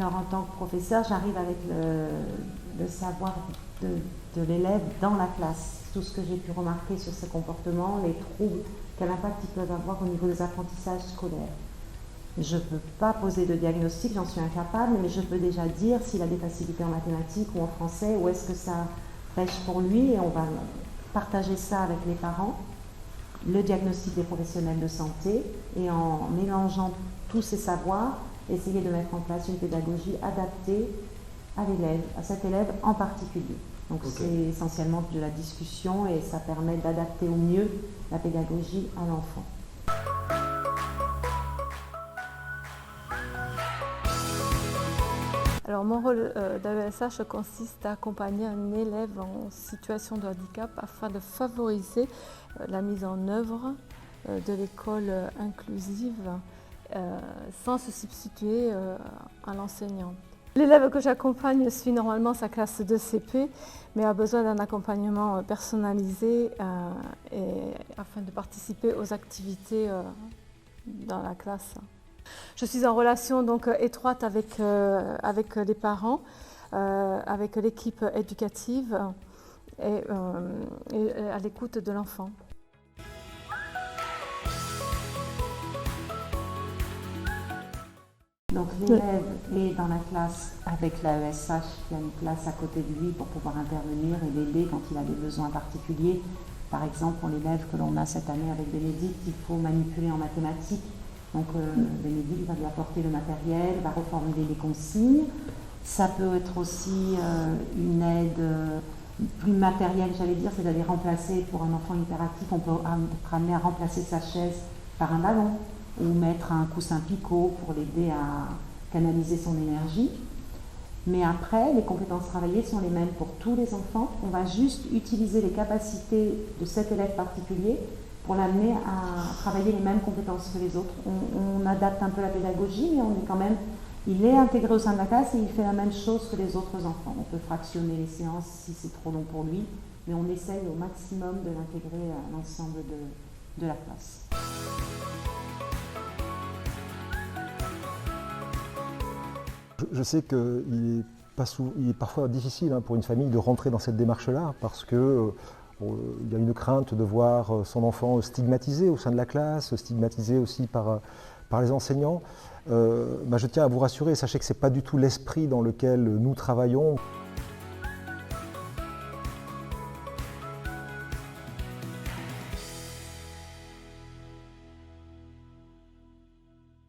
Alors en tant que professeur, j'arrive avec le savoir de l'élève dans la classe. Tout ce que j'ai pu remarquer sur ses comportements, les troubles, quel impact ils peuvent avoir au niveau des apprentissages scolaires. Je ne peux pas poser de diagnostic, j'en suis incapable, mais je peux déjà dire s'il a des facilités en mathématiques ou en français, où est-ce que ça pêche pour lui, et on va partager ça avec les parents, le diagnostic des professionnels de santé, et en mélangeant tous ces savoirs, essayer de mettre en place une pédagogie adaptée à l'élève, à cet élève en particulier. Donc c'est essentiellement de la discussion et ça permet d'adapter au mieux la pédagogie à l'enfant. Alors mon rôle d'AESH consiste à accompagner un élève en situation de handicap afin de favoriser la mise en œuvre de l'école inclusive sans se substituer à l'enseignant. L'élève que j'accompagne suit normalement sa classe de CP, mais a besoin d'un accompagnement personnalisé afin de participer aux activités dans la classe. Je suis en relation donc étroite avec les parents, avec l'équipe éducative et à l'écoute de l'enfant. Donc l'élève est dans la classe avec l'AESH qui a une place à côté de lui pour pouvoir intervenir et l'aider quand il a des besoins particuliers. Par exemple, pour l'élève que l'on a cette année avec Bénédicte, il faut manipuler en mathématiques. Donc Bénédicte va lui apporter le matériel, va reformuler les consignes. Ça peut être aussi une aide plus matérielle, j'allais dire, c'est-à-dire remplacer pour un enfant hyperactif, on peut être amené à remplacer sa chaise par un ballon ou mettre un coussin picot pour l'aider à canaliser son énergie. Mais après, les compétences travaillées sont les mêmes pour tous les enfants. On va juste utiliser les capacités de cet élève particulier pour l'amener à travailler les mêmes compétences que les autres. On adapte un peu la pédagogie, mais il est intégré au sein de la classe et il fait la même chose que les autres enfants. On peut fractionner les séances si c'est trop long pour lui, mais on essaye au maximum de l'intégrer à l'ensemble de la classe. Je sais qu'il est parfois difficile pour une famille de rentrer dans cette démarche-là parce que il y a une crainte de voir son enfant stigmatisé au sein de la classe, stigmatisé aussi par les enseignants. Je tiens à vous rassurer, sachez que ce n'est pas du tout l'esprit dans lequel nous travaillons.